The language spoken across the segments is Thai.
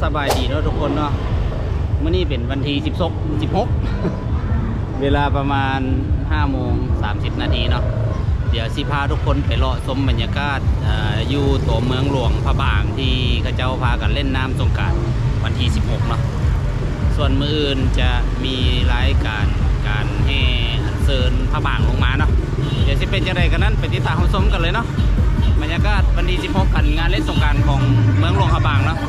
สบายดีเนาะทุกคนเนาะเมื่อนี้เป็นวันที่16 เวลาประมาณ5:30 นาทีเนาะเดี๋ยวสิพาทุกคนไปเลาะชมบรรยากาศอยู่ตัวเมืองหลวงพระบางที่เขาเจ้าพากันเล่นน้ำสงกรานต์วันที่16เนาะส่วนมื้ออื่นจะมีรายการแห่อัญเชิญพระบางลงมาเนาะเดี๋ยวสิเป็นจังไดกันนั้นไปติดตามชมกันเลยเนาะบรรยากาศวันที่16กันงานเล่นสงกรานต์ของเมืองหลวงพระบางเนาะ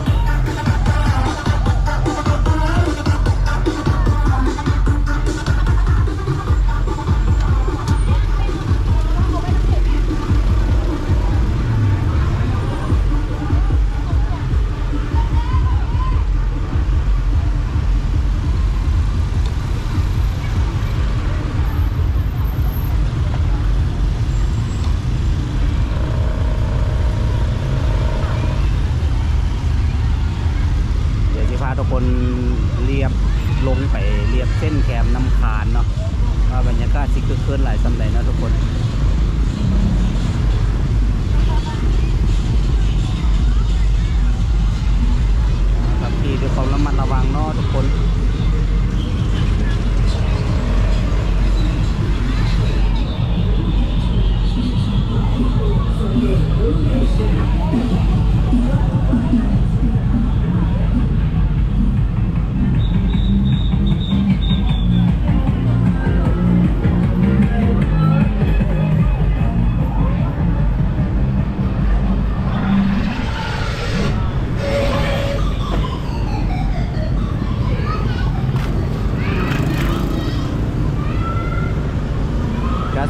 ทุกคนเรียบลงไปเรียบเส้นแคมน้ำคานเนาะว่าบรรยากาศสิคึกคืนหลายสำหรับนะทุกคนขับขี่ด้วยความระมัดระวังเนาะทุกคน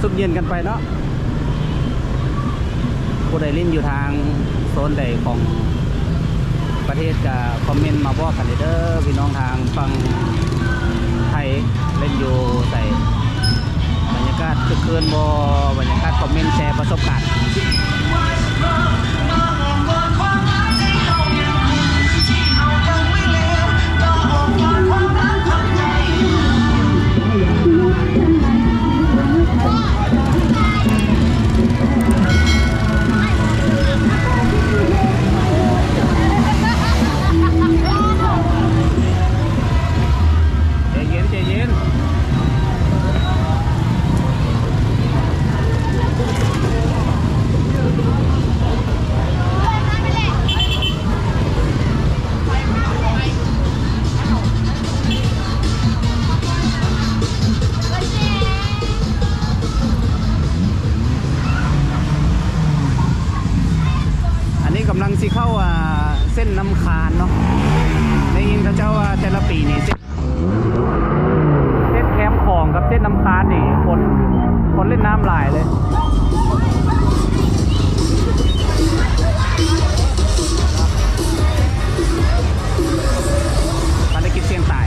ซุปเย็นกันไปเนาะผู้ใดเล่นอยู่ทางโซนใดของประเทศจะคอมเมนต์มาบอกกันเลยเด้อพี่น้องทางฝั่งไทยเล่นอยู่ใส่บรรยากาศคึกคืนบ่บรรยากาศคอมเมนต์แชร์ประสบการณ์กำลังสิเข้าเส้นน้ำคานเนาะในยินเขาเจ้าว่าแต่ละปีนี่เส้นแคมป์ของกับเส้นน้ำคานนี่คนเล่นน้ำหลายเลยภารกิจเสี่ยงตาย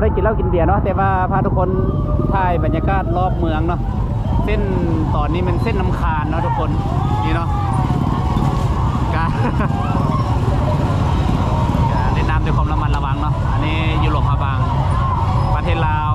ได้กินเหล้ากินเบียร์เนาะแต่ว่าพาทุกคนถ่ายบรรยากาศรอบเมืองเนาะเส้นตอนนี้มันเส้นน้ำคานเนาะทุกคนนี่เนาะการเล่นน้ำด้วยความระมัดระวังเนาะอันนี้ยุโรปพระบางประเทศลาว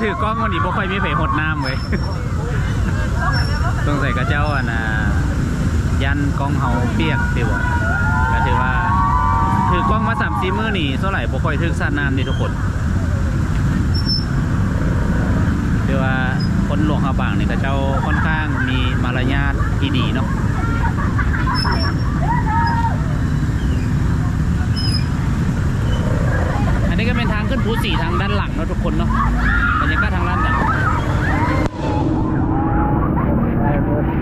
ถือกล้องวันนี้บ่ค่อยมีไผหดน้ำเว้ย ต้องใส่กระเจ้าอ่ะนะยันกล้องเฮาเปียกสิบ่ก็ถือว่าถือกล้องมา3-4 มื้อนี่เท่าไหร่บ่ค่อยถึกสาดน้ำนี่ทุกคนถือว่าคนหลวงพระบางนี่กระเจ้าค่อนข้างมีมารยาทที่ดีเนาะอันนี้ก็เป็นทางขึ้นภูสีทางด้านหลังเนาะทุกคนเนาะบรรยากาศทางด้านหลัง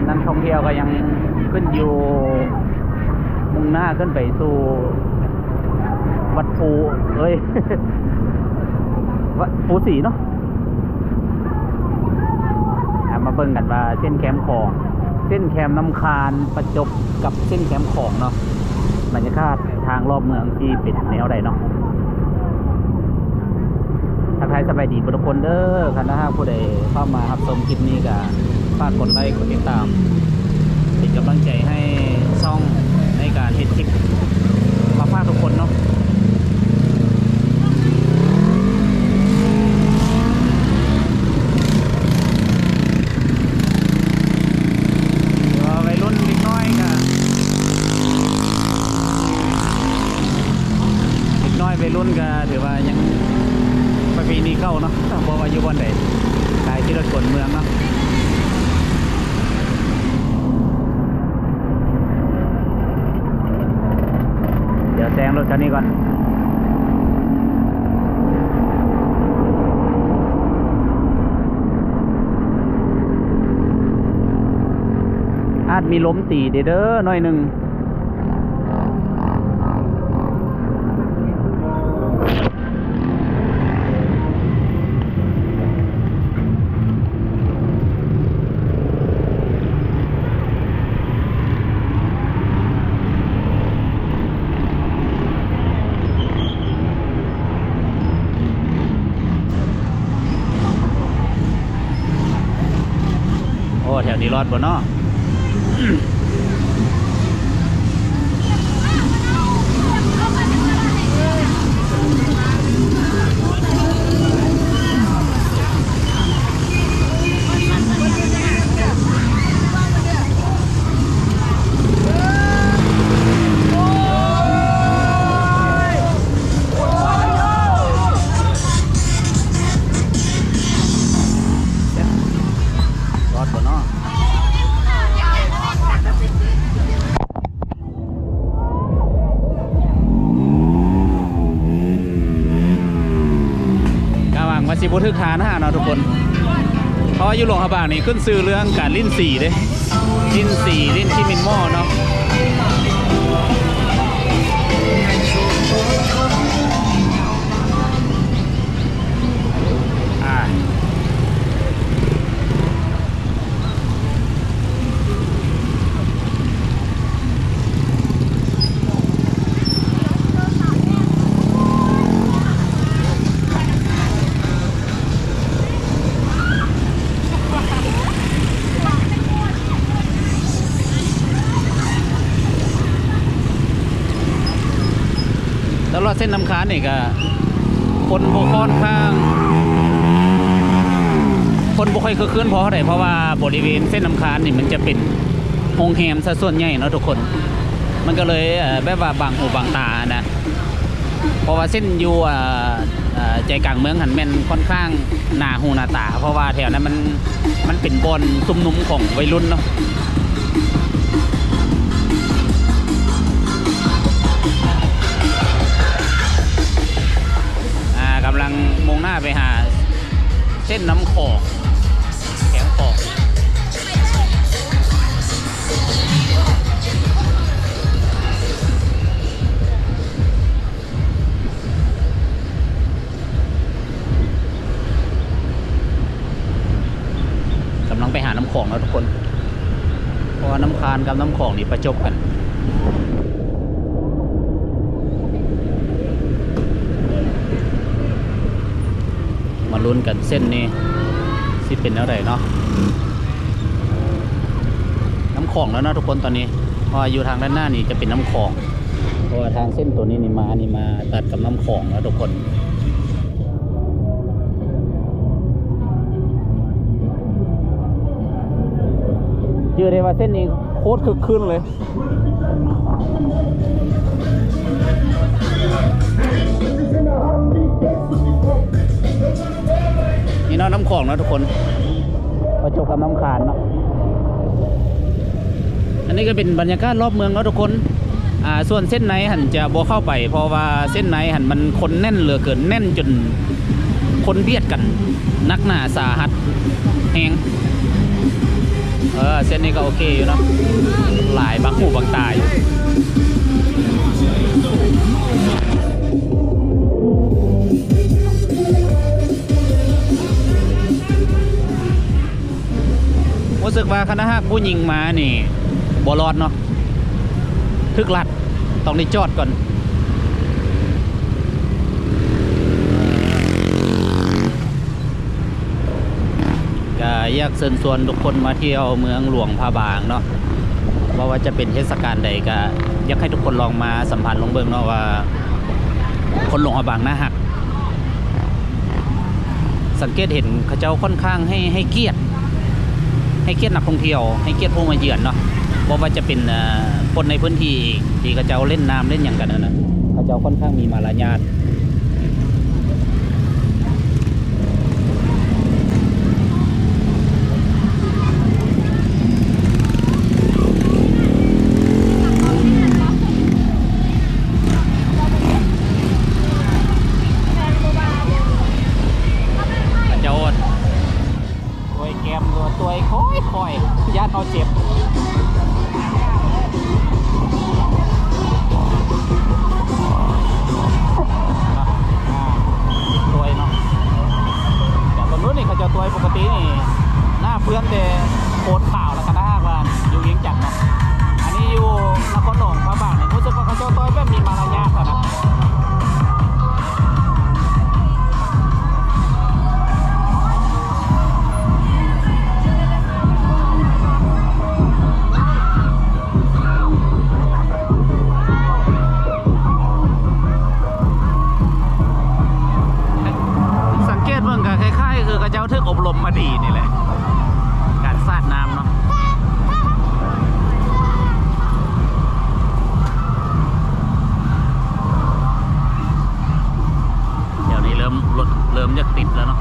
นักท่องเที่ยวก็ยังขึ้นอยู่มุ่งหน้าขึ้นไปสู่วัดภูวัดภูสีเนาะมาเบิ่งกันว่าเส้นแคมป์ของเส้นแคมป์น้ำคานประจบกับเส้นแคมป์ของเนาะบรรยากาศทางรอบเมืองที่เป็นแนวใดเนาะทักทายสบายดีทุกคนเด้อคันถ้าผู้ใดเข้ามารับชมคลิปนี้ก็ฝากกดไลค์กดติดตามเป็นกำลังใจให้ช่องในการเฮ็ดคลิปมาฝากทุกคนเนาะวัยรุ่นเล็กน้อยค่ะเด็กน้อยวัยรุ่นก็ถือว่ายังประเพณีเก่าเนาะเพราะว่าอยู่บนใดกายที่รถขนเมืองเนาะเดี๋ยวแซงรถคันนี้ก่อนอาจมีล้มตีเด้อหน่อยหนึ่งโอ้แถวนี้รอดบ่เนาะสิบุทึกฐานเนาะทุกคนเพราะอยู่หลวงพระบางนี่ขึ้นซื้อเรื่องการลิ้นสีเด้ลิ้นสีลิ้นที่มินหม้อเนาะแล้วรอดเส้นน้ำค้านนี่ก็คนโบค่อนข้างคนโบค่อยคืนเพราะอะไรเพราะว่าบริเวณเส้นน้ำค้านนี่มันจะเป็นโรงแรมซะส่วนใหญ่เนาะทุกคนมันก็เลยแบบว่าบางหูบางตานะเพราะว่าเส้นอยู่ใจกลางเมืองหันแม่นค่อนข้างหนาหูหนาตาเพราะว่าแถวนั้นมันเป็นบอนซุ่มนุ่มของวัยรุ่นเนาะกำลังมุ่งหน้าไปหาเส้นน้ำของแขงของกำลังไปหาน้ำของแล้วทุกคนเพราะว่าน้ำคานกับน้ำของนี่ประจบกันมาลุ้นกันเส้นนี้สิเป็นอะไรเนาะน้ำของแล้วนะทุกคนตอนนี้เพราะอยู่ทางด้านหน้านี่จะเป็นน้ำของเพราะว่าทางเส้นตัวนี้นี่มาตัดกับน้ำของแล้วทุกคน ชื่อได้ว่าเส้นนี้โคตรคึกคืนเลยนี่เนาะน้ำของเนาะทุกคนประจบกับน้ำขานเนาะอันนี้ก็เป็นบรรยากาศรอบเมืองเนาะทุกคนส่วนเส้นไหนหันจะบ่เข้าไปเพราะว่าเส้นไหนหันมันคนแน่นเหลือเกินแน่นจนคนเบียดกันนักหนาสาหัสแหงเส้นนี้ก็โอเคอยู่เนาะหลายบางหูบางตาอยู่รู้สึกว่าคณะฮักผู้หญิงมานี่บ่รอดเนาะทึกลัดต้องได้จอดก่อนก็อยากเชิญชวนทุกคนมาเที่ยวเมืองหลวงพระบางเนาะเพราะว่าจะเป็นเทศกาลใดก็อยากให้ทุกคนลองมาสัมผัสลองเบิ่งเนาะว่าคนหลวงพระบางน่าฮักสังเกตเห็นเขาเจ้าค่อนข้างให้เกียรตินักท่องเที่ยวให้เกียรติผู้มาเยือนเนาะเพราะว่าจะเป็นคนในพื้นที่ที่เขาเจ้าเล่นน้ำเล่นอย่างกันนะเขาเจ้าค่อนข้างมีมารยาทตัวค่อยญาติเขาเจ็บตัวเนาะแต่ตรงนู้นนี่เขาจะตัวปกตินี่หน้าเพื่อนแต่โคตรข่าวแล้วกันนะฮะว่าอยู่เวียงจันทน์เนาะอันนี้อยู่นครหลวงพระบางนี่รู้สึกว่าเขาจะตัวแบบมีมารยาทนะอบรมมาดีนี่แหละการสาดน้ำเนาะเดี๋ยวนี้เริ่มจะติดแล้วเนาะ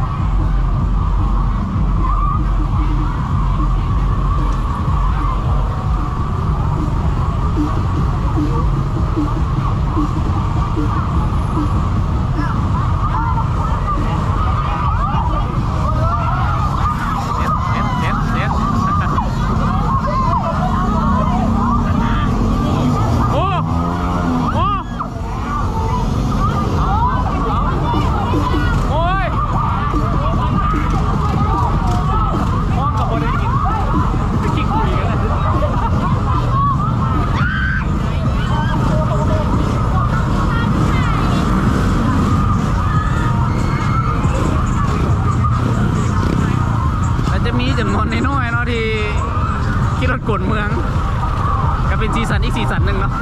จำนวนน้อยๆเนาะที่ขี่รถกลเมืองก็เป็นสีสันอีกสีสันหนึ่งเนาะ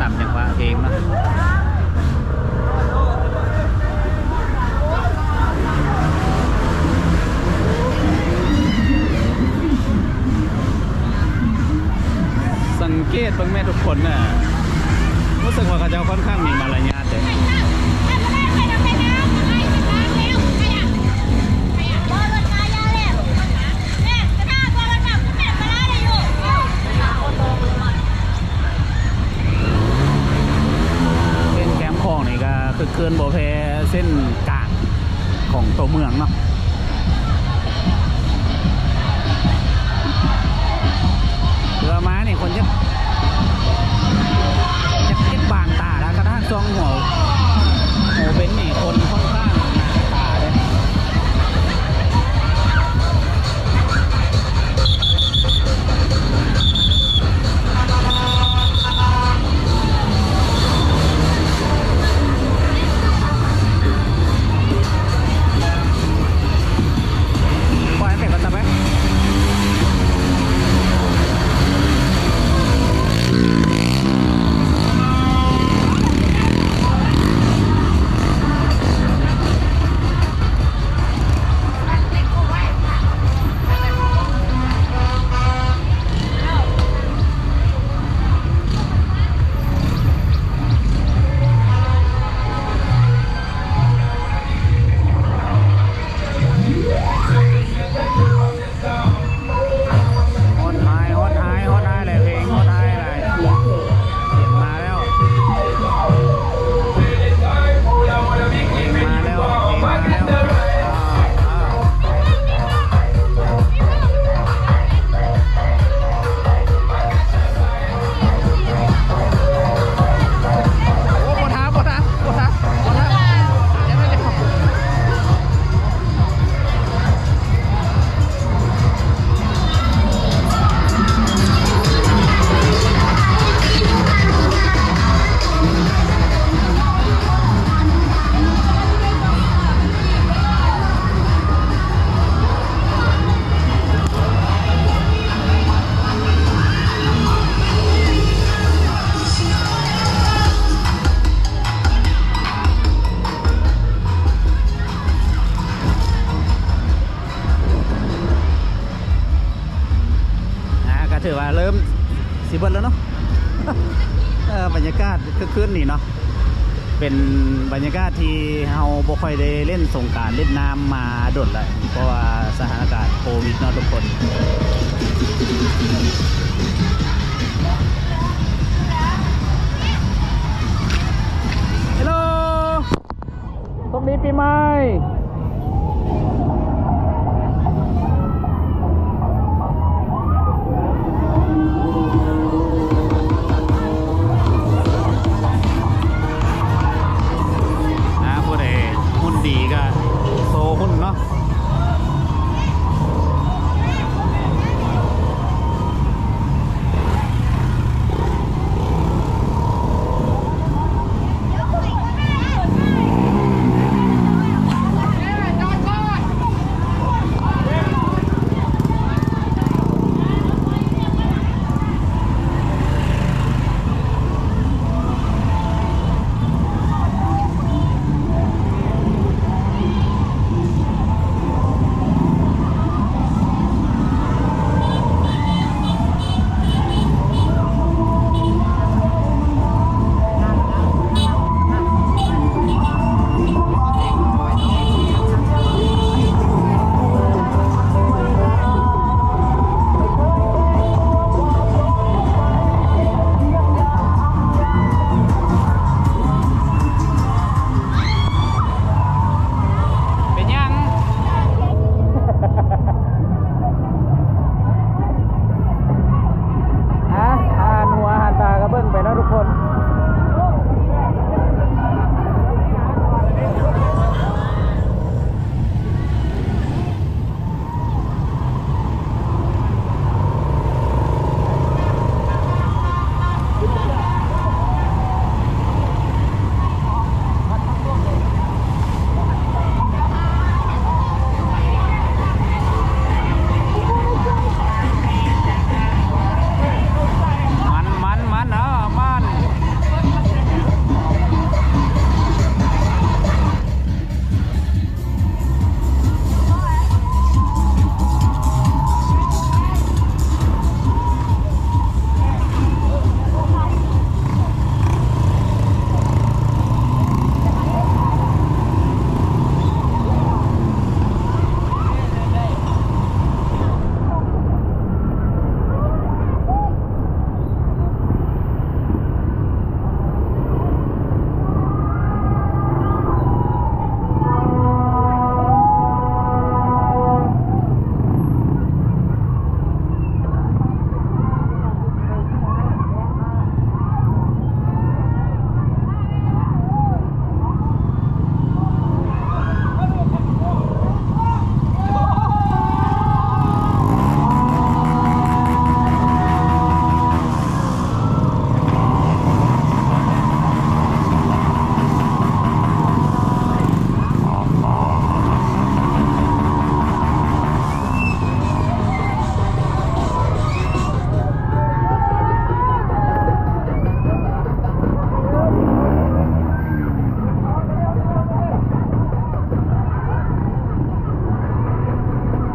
ต่ำอย่างว่าเองนะสังเกตเบิ่งแม่ทุกคนน่ะรู้สึกว่าเขาจะค่อนข้างมีมารยาทเลยคือเกินโบเพเส้นกลางของตัวเมืองเนาะเรือม้าเนี่ยคนจะคิดบางตาแล้วกระทั่งจ้องหัวเบนนี่คนค่อนข้างหนาตาเลย สิเบิดแล้วเนาะ บรรยากาศคือคืนนี่เนาะเป็นบรรยากาศที่เราบ่ค่อยได้เล่นสงกรานต์เล่นน้ำมาโดดเลยเพราะว่าสถานการณ์โควิดเนาะทุกคนฮัลโหลสวัสดีปีใหม่ดีก็โซหุ้นเนาะ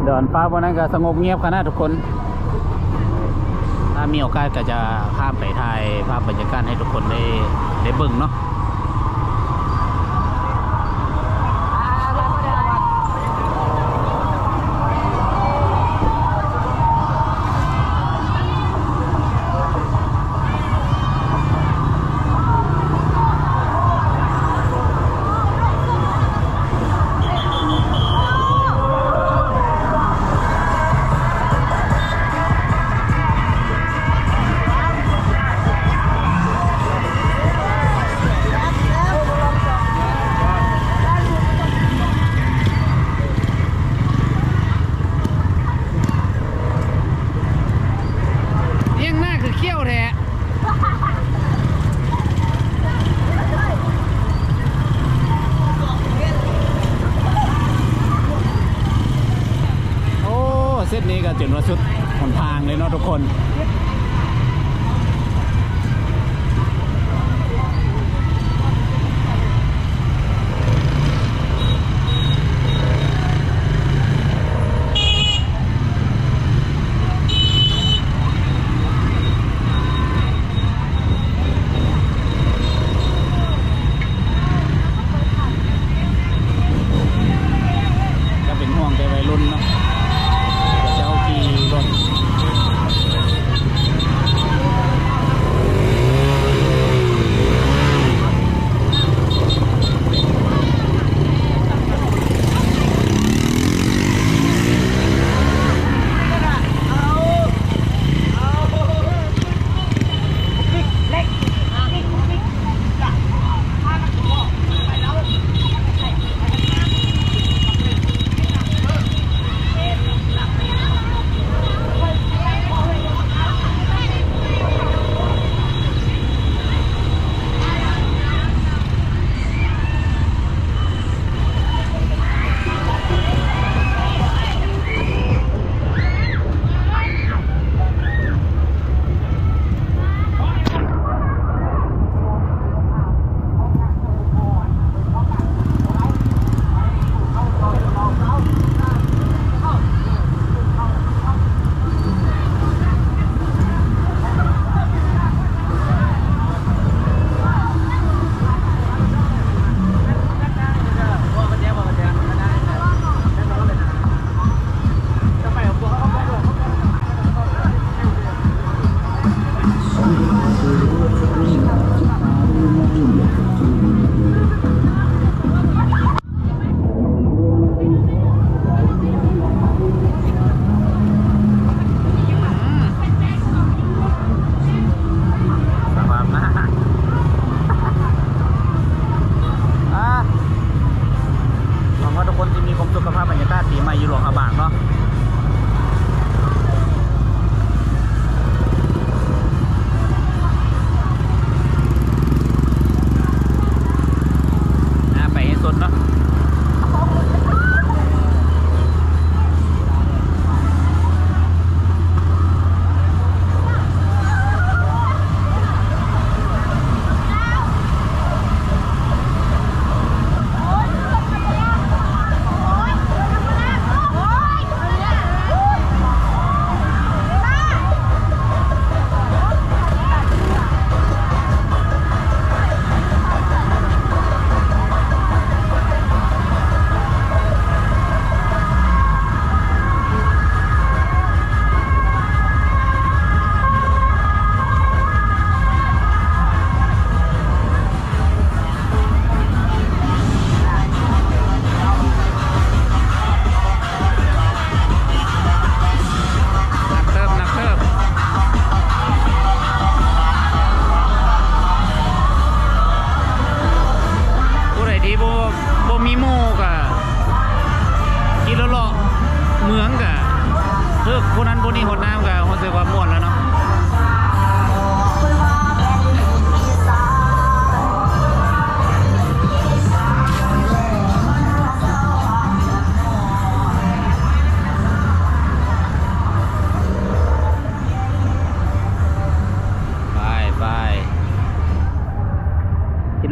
ดอนฟ้าวันนั้นก็สงบเงียบขนาดทุกคนถ้ามีโอกาสก็จะข้ามไปถ่ายภาพบรรยากาศให้ทุกคนได้เบิ่งเนาะเส้นนี้ก็จนว่าสุดหนทางเลยเนาะทุกคน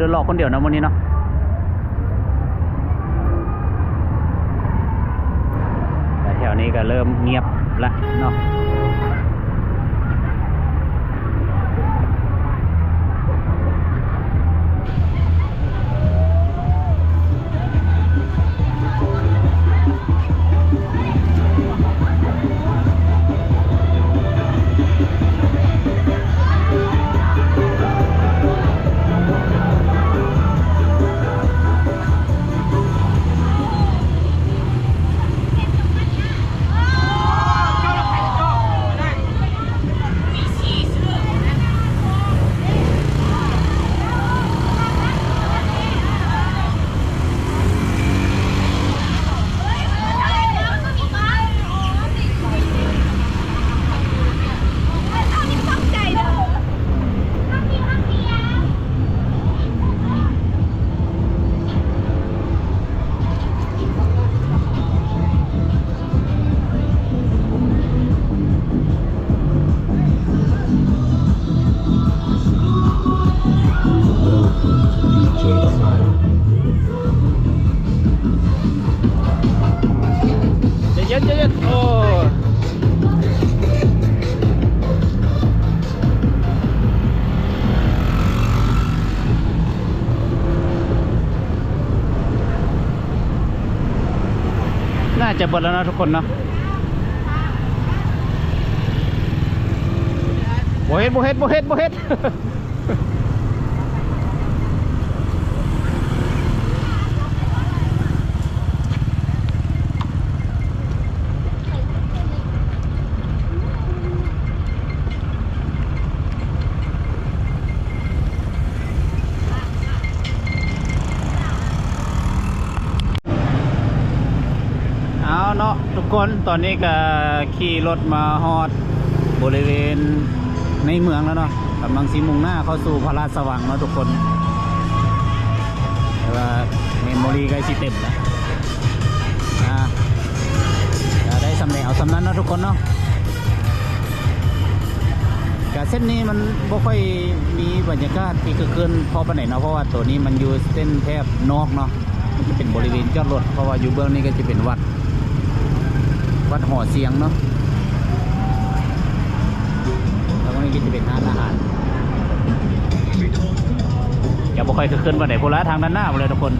เดินเลาะคนเดียวนะวันนี้เนาะแต่แถวนี้ก็เริ่มเงียบละเนาะเย็นโอ้น่าจะเบิดแล้วนะทุกคนเนาะโบเฮ็ด เอาเนาะทุกคนตอนนี้ก็ขี่รถมาฮอดบริเวณในเมืองแล้วเนาะกำลังสิมุ่งหน้าเข้าสู่พระราชวังเนาะทุกคนแต่ว่าเมมโมรี่ใกล้สิเต็มแล้วจะได้สำเร็จเอาสำนั้นเนาะทุกคนเนาะกับเส้นนี้มันบ่ค่อยมีบรรยากาศที่คือขึ้นพอปานไหนเนาะเพราะว่าตัวนี้มันอยู่เส้นแทบนอกเนาะมันจะเป็นบริเวณจอดรถเพราะว่าอยู่เบื้องนี้ก็จะเป็นวัดหอเสียงเนาะแล้วก็นี่ก็จะเป็นร้านอาหารอย่าบ่ค่อยขึ้นมาไหนโพล่าทางด้านหน้าเลยทุกคน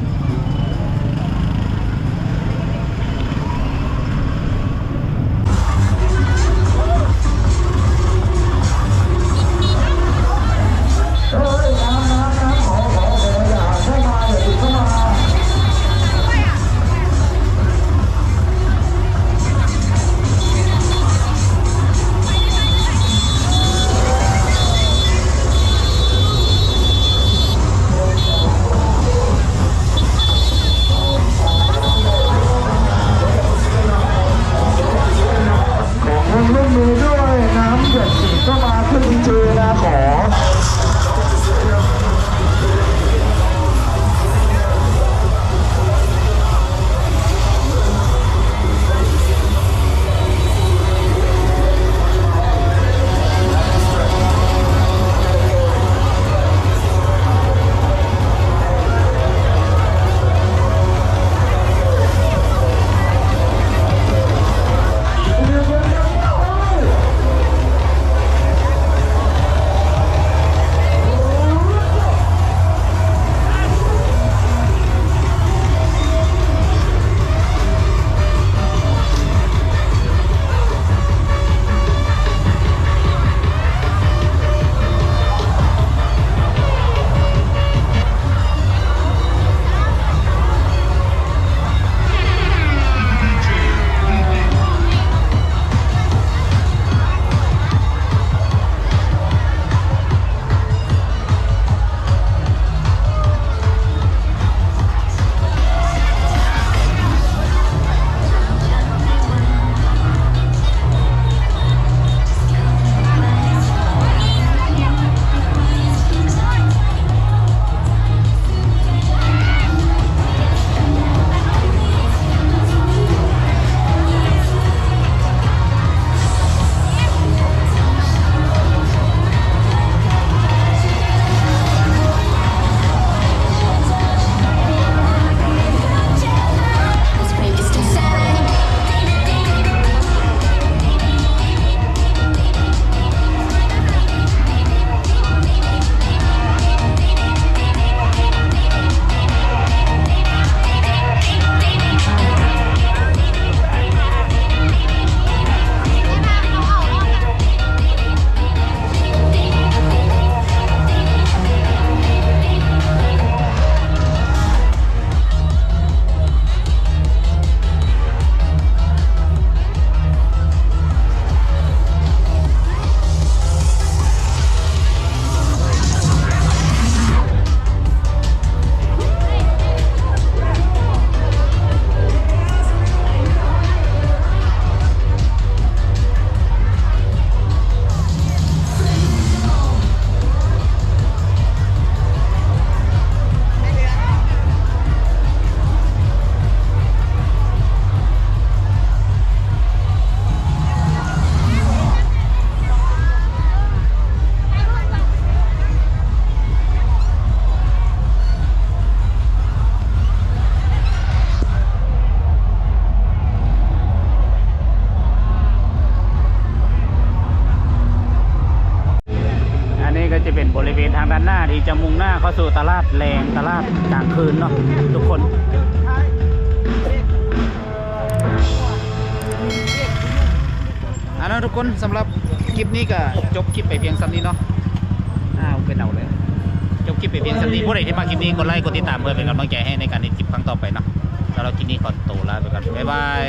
หน้าที่จะมุ่งหน้าเข้าสู่ตลาดแรงตลาดกลางคืนเนาะทุกคนนะทุกคนสำหรับคลิปนี้ก็จบคลิปไปเพียงซ้ำนี้เนาะเป็นเอาเลยจบคลิปไปเพียงซ้ำนี้ผู้ใดที่มาคลิปนี้กดไลค์กดติดตามเพื่อเป็นกำลังใจให้ในการติดคลิปครั้งต่อไปเนาะสำหรับคลิปนี้ขอตัวลาไปก่อนบ๊ายบาย